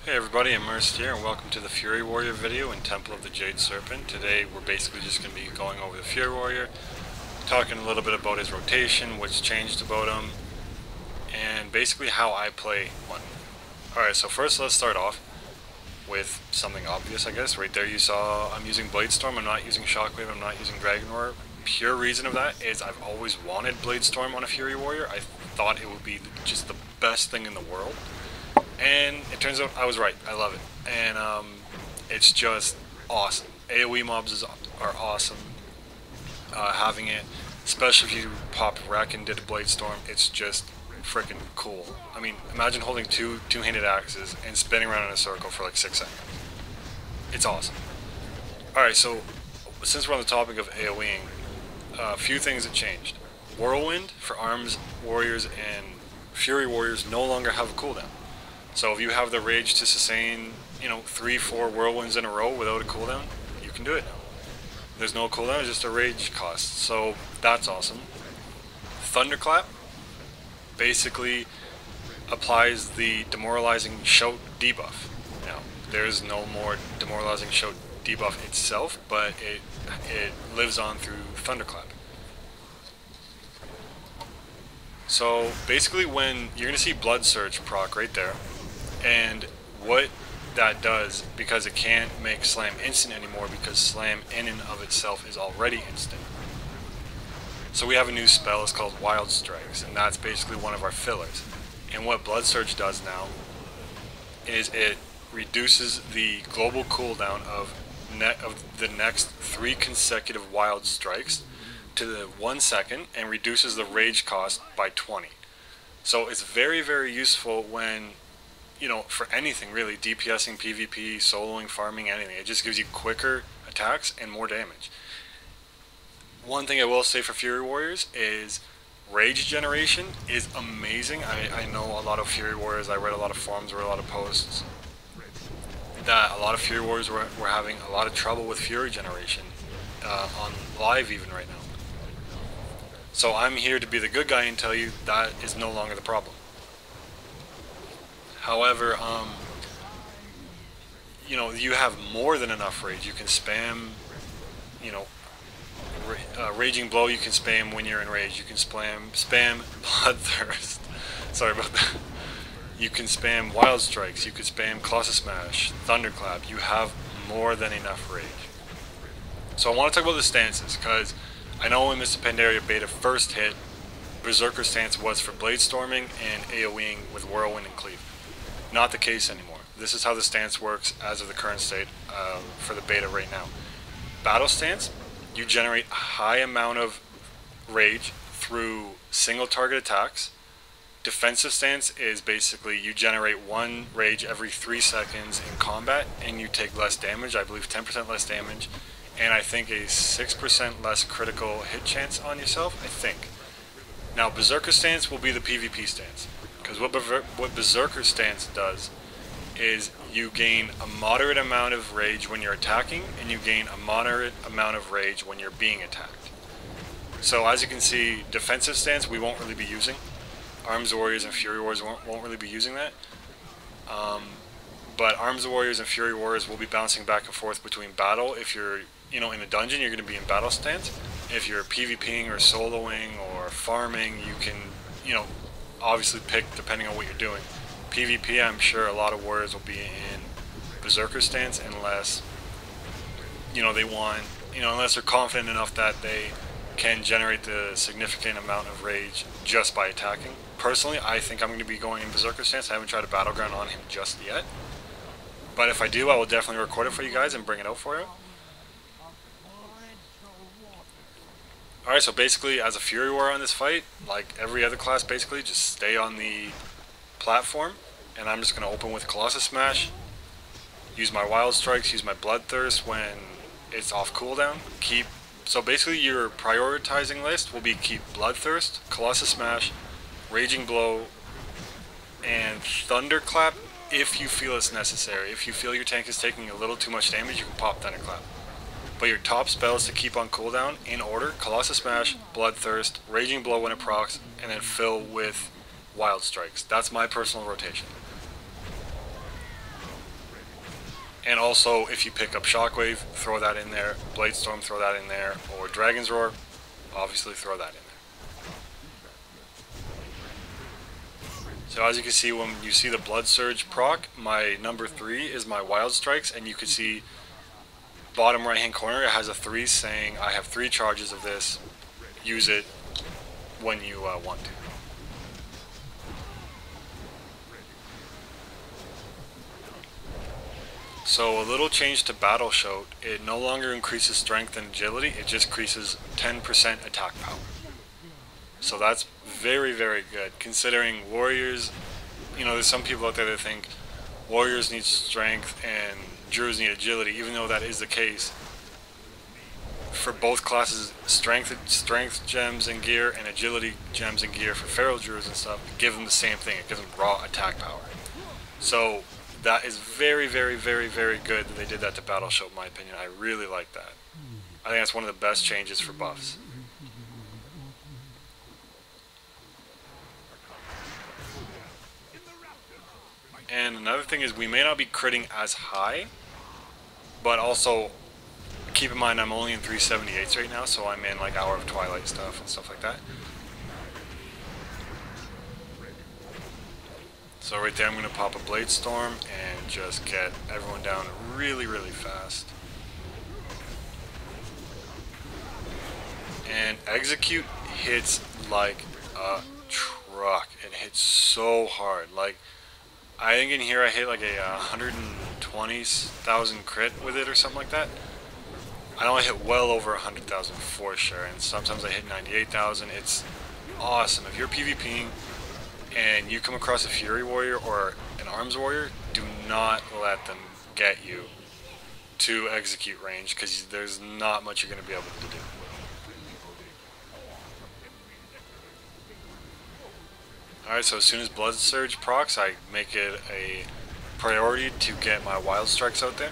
Hey everybody, Immersed here, and welcome to the Fury Warrior video in Temple of the Jade Serpent. Today we're basically just going to be going over the Fury Warrior, talking a little bit about his rotation, what's changed about him, and basically how I play one. Alright, so first let's start off with something obvious, I guess. Right there you saw I'm using Bladestorm, I'm not using Shockwave, I'm not using Dragon Roar. Pure reason of that is I've always wanted Bladestorm on a Fury Warrior. I thought it would be just the best thing in the world. And it turns out I was right. I love it. And it's just awesome. AoE mobs are awesome. Having it, especially if you pop Wreck and did a Bladestorm, it's just freaking cool. I mean, imagine holding two-handed axes and spinning around in a circle for like 6 seconds. It's awesome. Alright, so since we're on the topic of AoEing, a few things have changed. Whirlwind for Arms Warriors and Fury Warriors no longer have a cooldown. So if you have the rage to sustain, 3-4 whirlwinds in a row without a cooldown, you can do it now. There's no cooldown, it's just a rage cost. So that's awesome. Thunderclap basically applies the demoralizing shout debuff. Now, there's no more demoralizing shout debuff itself, but it lives on through Thunderclap. So basically when you're going to see Blood Surge proc right there, and what that does, because it can't make Slam instant anymore because Slam in and of itself is already instant. So we have a new spell, it's called Wild Strikes, and that's basically one of our fillers. And what Blood Surge does now is it reduces the global cooldown of the next 3 consecutive Wild Strikes to the 1 second and reduces the rage cost by 20. So it's very, very useful when, for anything really, DPSing, PvP, soloing, farming, anything. It just gives you quicker attacks and more damage. One thing I will say for Fury Warriors is rage generation is amazing. I know a lot of Fury Warriors, I read a lot of forums, read a lot of posts, that a lot of Fury Warriors were having a lot of trouble with Fury generation on live even right now. So I'm here to be the good guy and tell you that is no longer the problem. However, you have more than enough rage. You can spam, Raging Blow you can spam when you're in rage. You can spam Bloodthirst. Sorry about that. You can spam Wild Strikes. You can spam Colossus Smash, Thunderclap. You have more than enough rage. So I want to talk about the stances, because I know when Mr. Pandaria Beta first hit, Berserker stance was for Bladestorming and AoEing with Whirlwind and Cleave. Not the case anymore. This is how the stance works as of the current state for the beta right now. Battle stance, you generate a high amount of rage through single target attacks. Defensive stance is basically you generate 1 rage every 3 seconds in combat and you take less damage, I believe 10% less damage, and I think a 6% less critical hit chance on yourself, I think. Now Berserker stance will be the PvP stance, because what Berserker stance does is you gain a moderate amount of rage when you're attacking, and you gain a moderate amount of rage when you're being attacked. So as you can see, defensive stance we won't really be using. Arms Warriors and Fury Warriors won't really be using that. But Arms Warriors and Fury Warriors will be bouncing back and forth between battle. If you're, in a dungeon, you're going to be in battle stance. If you're PvPing or soloing or farming, you can, obviously pick depending on what you're doing. PvP, I'm sure a lot of warriors will be in Berserker stance unless, they want, unless they're confident enough that they can generate the significant amount of rage just by attacking. Personally, I think I'm going to be going in Berserker stance. I haven't tried a battleground on him just yet. But if I do, I will definitely record it for you guys and bring it out for you. Alright, so basically, as a Fury Warrior on this fight, like every other class basically, just stay on the platform. And I'm just going to open with Colossus Smash, use my Wild Strikes, use my Bloodthirst when it's off cooldown. So basically your prioritizing list will be keep Bloodthirst, Colossus Smash, Raging Blow, and Thunderclap if you feel it's necessary. If you feel your tank is taking a little too much damage, you can pop Thunderclap. But your top spells to keep on cooldown, in order, Colossus Smash, Bloodthirst, Raging Blow when it procs, and then fill with Wild Strikes. That's my personal rotation. And also, if you pick up Shockwave, throw that in there. Bladestorm, throw that in there. Or Dragon's Roar, obviously throw that in there. So as you can see, when you see the Blood Surge proc, my number 3 is my Wild Strikes, and you can see bottom right hand corner, it has a 3 saying I have 3 charges of this, use it when you want to. So a little change to Battle Shout, it no longer increases strength and agility, it just increases 10% attack power. So that's very, very good, considering warriors, you know, there's some people out there that think warriors need strength and druids need agility, even though that is the case. For both classes, strength gems and gear and agility gems and gear for feral druids and stuff, give them the same thing, it gives them raw attack power. So that is very, very, very, very good that they did that to Battle Shout, in my opinion. I really like that. I think that's one of the best changes for buffs. And another thing is we may not be critting as high, but also keep in mind I'm only in 378s right now, so I'm in like Hour of Twilight stuff and stuff like that. So right there I'm going to pop a Bladestorm and just get everyone down really, really fast. And Execute hits like a truck. It hits so hard. Like, I think in here I hit like a 120,000 crit with it or something like that. I know I hit well over 100,000 for sure, and sometimes I hit 98,000. It's awesome. If you're PvPing and you come across a Fury Warrior or an Arms Warrior, do not let them get you to Execute range, because there's not much you're going to be able to do. Alright, so as soon as Blood Surge procs, I make it a priority to get my Wild Strikes out there.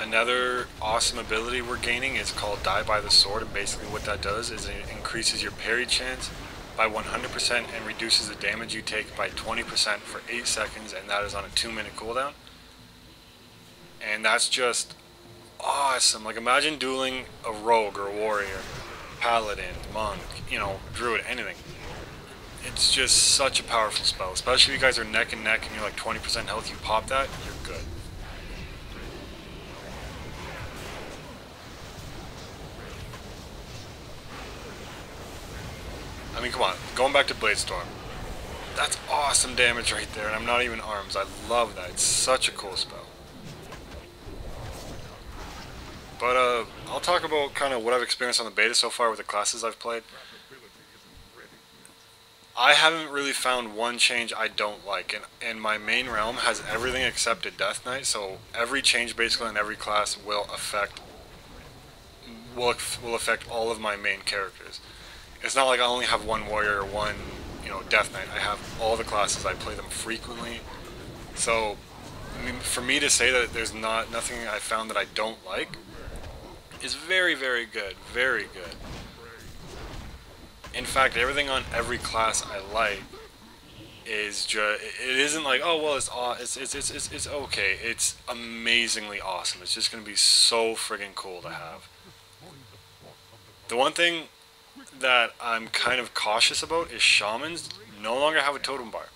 Another awesome ability we're gaining is called Die by the Sword, and basically what that does is it increases your parry chance by 100% and reduces the damage you take by 20% for 8 seconds, and that is on a 2-minute cooldown. And that's just awesome. Like, imagine dueling a rogue or a warrior, paladin, monk, you know, druid, anything. It's just such a powerful spell, especially if you guys are neck and neck and you're like 20% health, you pop that, you're good. I mean, come on, going back to Bladestorm. That's awesome damage right there, and I'm not even arms. I love that. It's such a cool spell. But I'll talk about kind of what I've experienced on the beta so far with the classes I've played. I haven't really found one change I don't like, and my main realm has everything except a Death Knight, so every change basically in every class will affect all of my main characters. It's not like I only have one warrior or one, you know, Death Knight. I have all the classes. I play them frequently. So, I mean, for me to say that there's nothing I found that I don't like is very, very good. Very good. In fact, everything on every class I like is just, it isn't like, oh well, it's okay. It's amazingly awesome. It's just gonna be so friggin' cool to have. The one thing that I'm kind of cautious about is shamans no longer have a totem bar.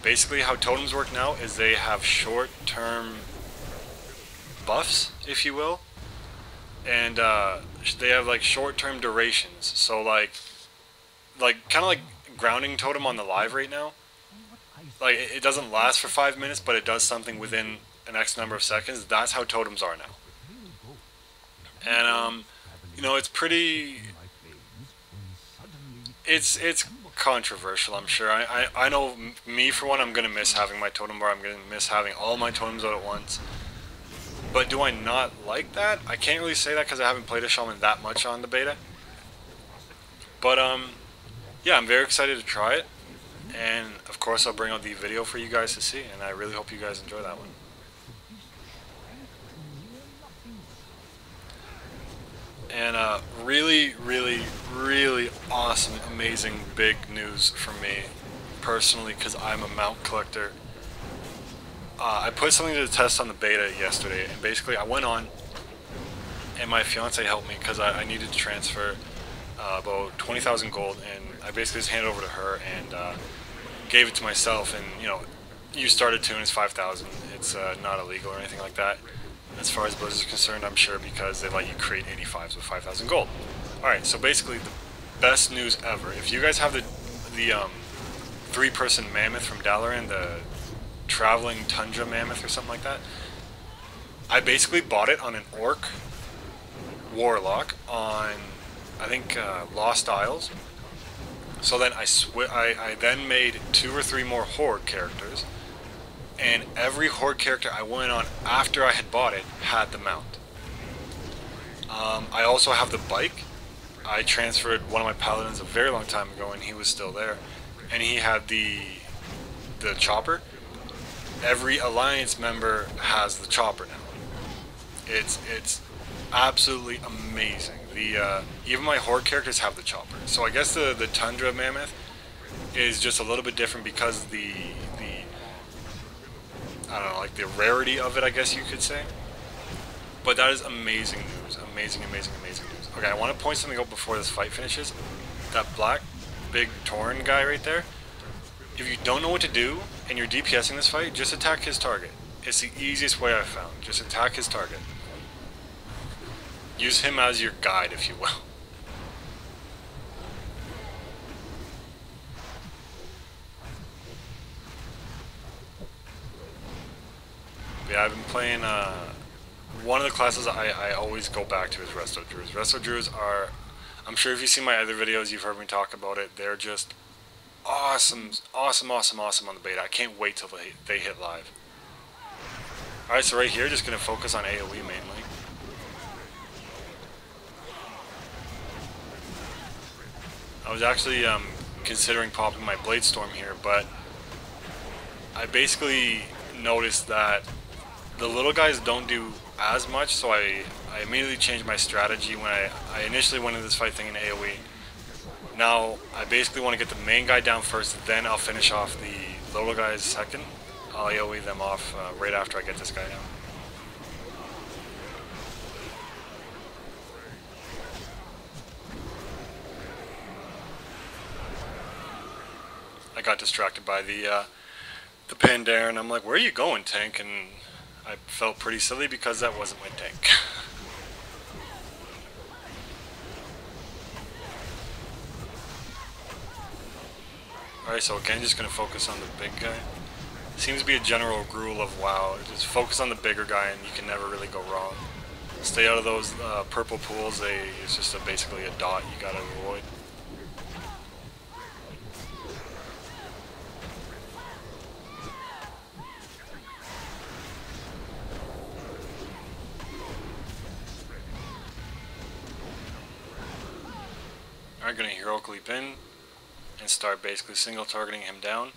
Basically how totems work now is they have short-term buffs, if you will, and they have like short-term durations. So like kind of like grounding totem on the live right now, like it doesn't last for 5 minutes, but it does something within an X number of seconds. That's how totems are now. And you know, it's pretty, it's controversial, I'm sure. I know me, for one, I'm going to miss having my totem bar. I'm going to miss having all my totems out at once. But do I not like that? I can't really say that because I haven't played a shaman that much on the beta. But yeah, I'm very excited to try it. And of course I'll bring out the video for you guys to see, and I really hope you guys enjoy that one. And really, really, really awesome awesome, amazing, big news for me personally, because I'm a mount collector. I put something to the test on the beta yesterday, and basically I went on, and my fiance helped me because I needed to transfer about 20,000 gold, and I basically just handed it over to her and gave it to myself. And you know, you start a tune, it's 5,000. It's not illegal or anything like that, as far as Blizzard is concerned, I'm sure, because they let you create 85s with 5,000 gold. Alright, so basically the best news ever. If you guys have the 3-person mammoth from Dalaran, the traveling tundra mammoth or something like that, I basically bought it on an orc warlock on, I think, Lost Isles. So then I then made 2 or 3 more horde characters, and every horde character I went on after I had bought it had the mount. I also have the bike. I transferred one of my paladins a very long time ago, and he was still there, and he had the chopper. Every alliance member has the chopper now. It's absolutely amazing. Even my horde characters have the chopper. So I guess the tundra mammoth is just a little bit different because the I don't know, like the rarity of it, I guess you could say. But that is amazing news. Amazing, amazing, amazing news. Okay, I want to point something out before this fight finishes. That black, big Tauren guy right there. If you don't know what to do and you're DPSing this fight, just attack his target. It's the easiest way I've found. Just attack his target. Use him as your guide, if you will. Yeah, I've been playing, one of the classes I always go back to is Resto Druids. Resto Druids are, I'm sure if you've seen my other videos, you've heard me talk about it. They're just awesome, awesome, awesome, awesome on the beta. I can't wait till they hit live. Alright, so right here, just going to focus on AoE mainly. I was actually considering popping my Blade Storm here, but I basically noticed that the little guys don't do as much, so I immediately changed my strategy when I initially went into this fight thinking AoE. Now, I basically want to get the main guy down first, then I'll finish off the little guys second. I'll AoE them off right after I get this guy down. I got distracted by the Pandaren, and I'm like, where are you going, tank? And I felt pretty silly because that wasn't my tank. Alright, so again, just going to focus on the big guy. Seems to be a general rule of WoW. Just focus on the bigger guy and you can never really go wrong. Stay out of those purple pools. It's just basically a dot you gotta avoid. Alright, gonna heroic leap in and start basically single targeting him down.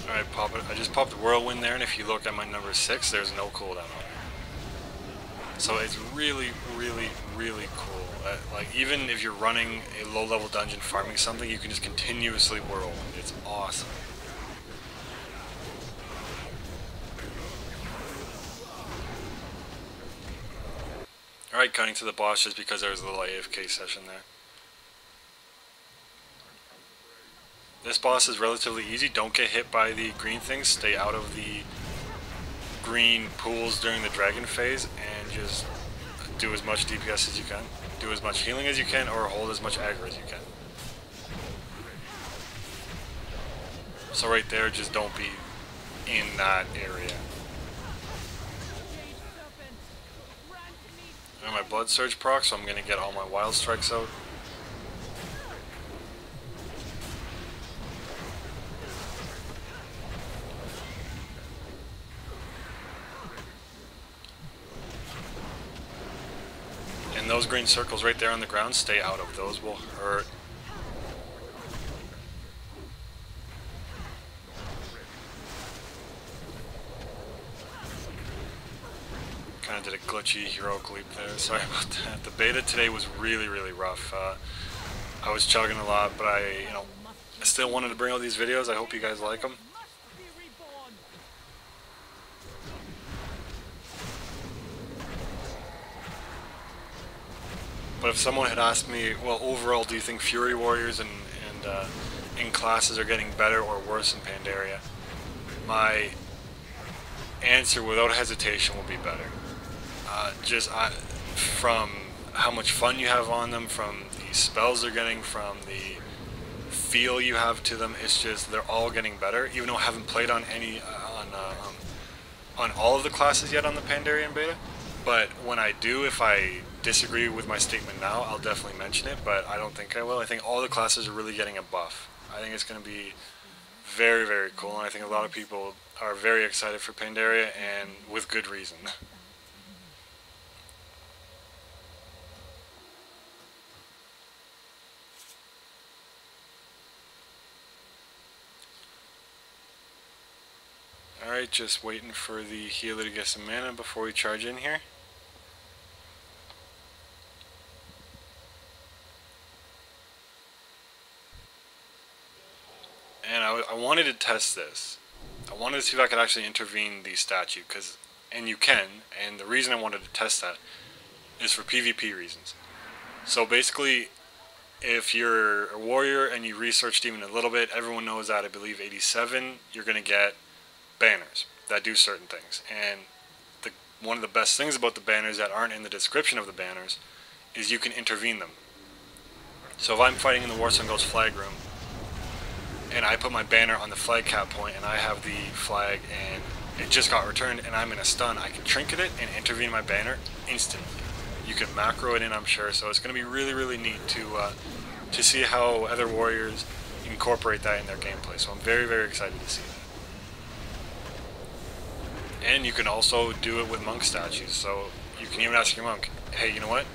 Alright, pop it. I just popped the whirlwind there, and if you look at my number 6, there's no cooldown on it. So it's really, really, really cool. Like, even if you're running a low-level dungeon farming something, you can just continuously whirlwind. It's awesome. Alright, cutting to the boss just because there was a little AFK session there. This boss is relatively easy. Don't get hit by the green things. Stay out of the green pools during the dragon phase and just do as much DPS as you can. Do as much healing as you can, or hold as much aggro as you can. So right there, just don't be in that area. And my blood surge proc, so I'm going to get all my wild strikes out. And those green circles right there on the ground, stay out of. Those will hurt. did a glitchy heroic leap there. Sorry about that. The beta today was really, really rough. I was chugging a lot, but I still wanted to bring out these videos. I hope you guys like them. But if someone had asked me, well, overall, do you think Fury Warriors and in classes are getting better or worse in Pandaria? My answer, without hesitation, will be better. From how much fun you have on them, from the spells they're getting, from the feel you have to them, it's just they're all getting better. Even though I haven't played on any on all of the classes yet on the Pandarian beta, but when I do, if I disagree with my statement now, I'll definitely mention it, but I don't think I will. I think all the classes are really getting a buff. I think it's going to be very, very cool, and I think a lot of people are very excited for Pandaria, and with good reason. Alright, just waiting for the healer to get some mana before we charge in here. And I wanted to test this. I wanted to see if I could actually intervene the statue, and you can, and the reason I wanted to test that is for PvP reasons. So basically, if you're a warrior and you researched even a little bit, everyone knows that I believe 87, you're going to get banners that do certain things. And one of the best things about the banners that aren't in the description of the banners is you can intervene them. So if I'm fighting in the Warsong Ghost flag room, and I put my banner on the flag cap point, and I have the flag, and it just got returned, and I'm in a stun, I can trinket it and intervene my banner instantly. You can macro it in, I'm sure, so it's going to be really, really neat to see how other warriors incorporate that in their gameplay. So I'm very, very excited to see that. And you can also do it with monk statues, so you can even ask your monk, hey, you know what?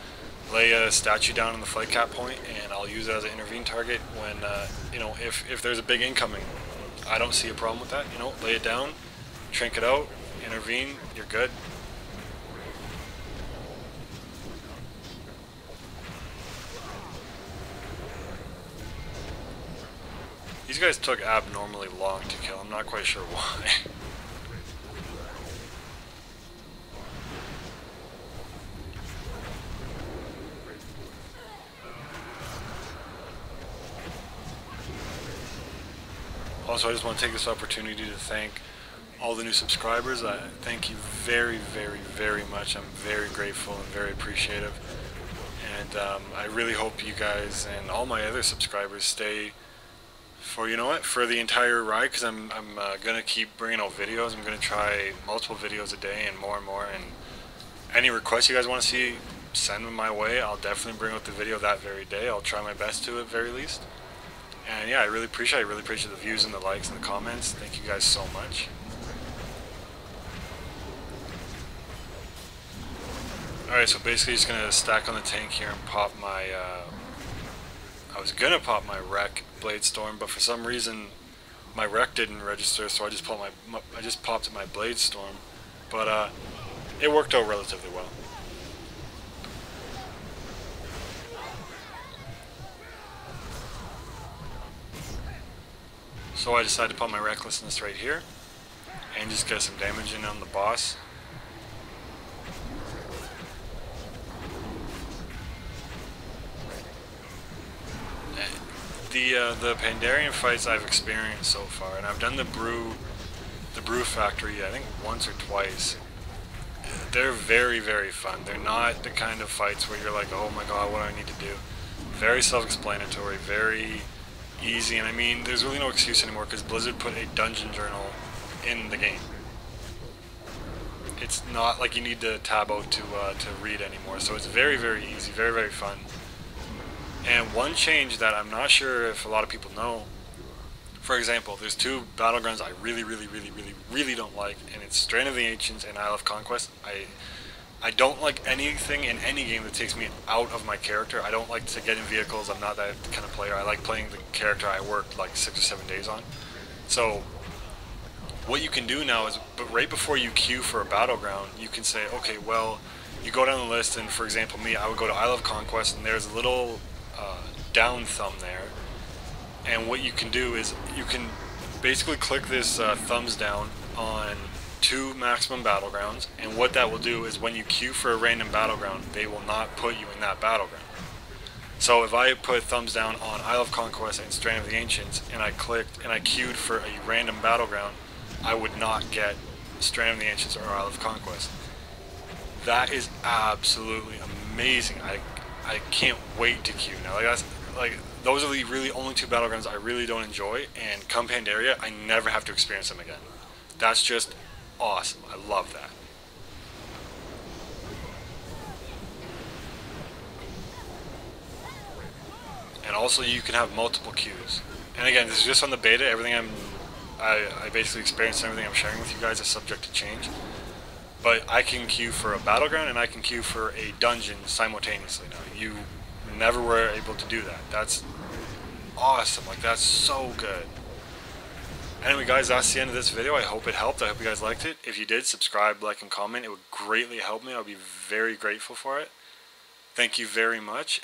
Lay a statue down on the flag cap point, and I'll use it as an intervene target when, if there's a big incoming. I don't see a problem with that. Lay it down, trink it out, intervene, you're good. These guys took abnormally long to kill. I'm not quite sure why. Also, I just want to take this opportunity to thank all the new subscribers. Thank you very, very, very much. I'm very grateful and very appreciative. And I really hope you guys and all my other subscribers stay for, for the entire ride, because I'm going to keep bringing out videos. I'm going to try multiple videos a day and more. And any requests you guys want to see, send them my way. I'll definitely bring out the video that very day. I'll try my best to at very least. And yeah, I really appreciate the views and the likes and the comments. Thank you guys so much. Alright, so basically just going to stack on the tank here and pop my, I was going to pop my Wreck Blade Storm, but for some reason my Wreck didn't register, so I just popped my Blade Storm. But it worked out relatively well. So I decided to put my Recklessness right here and just get some damage in on the boss. The Pandarian fights I've experienced so far, and I've done the brew factory I think once or twice. They're very, very fun. They're not the kind of fights where you're like, oh my god, what do I need to do? Very self-explanatory, very easy, and I mean, there's really no excuse anymore because Blizzard put a dungeon journal in the game. It's not like you need to tab out to read anymore, so it's very, very easy, very, very fun. And one change that I'm not sure if a lot of people know, for example, there's two battlegrounds I really, really, really, really, really don't like, and it's Strain of the Ancients and Isle of Conquest. I don't like anything in any game that takes me out of my character. I don't like to get in vehicles. I'm not that kind of player. I like playing the character I worked like 6 or 7 days on. So what you can do now is, but right before you queue for a battleground, you can say, okay, well, you go down the list, and for example, me, I would go to Isle of Conquest, and there's a little down thumb there, and what you can do is you can basically click this thumbs down on 2 maximum battlegrounds, and what that will do is when you queue for a random battleground, they will not put you in that battleground. So if I put thumbs down on Isle of Conquest and Strand of the Ancients, and I clicked and I queued for a random battleground, I would not get Strand of the Ancients or Isle of Conquest. That is absolutely amazing. I can't wait to queue now. Those are the really only 2 battlegrounds I really don't enjoy, and come Pandaria, I never have to experience them again. That's just awesome. I love that. And also you can have multiple queues. And again, this is just on the beta. Everything I basically experienced and everything I'm sharing with you guys is subject to change. But I can queue for a battleground and I can queue for a dungeon simultaneously now. You never were able to do that. That's awesome. Like, that's so good. Anyway guys, that's the end of this video. I hope it helped. I hope you guys liked it. If you did, subscribe, like, and comment. It would greatly help me. I would be very grateful for it. Thank you very much,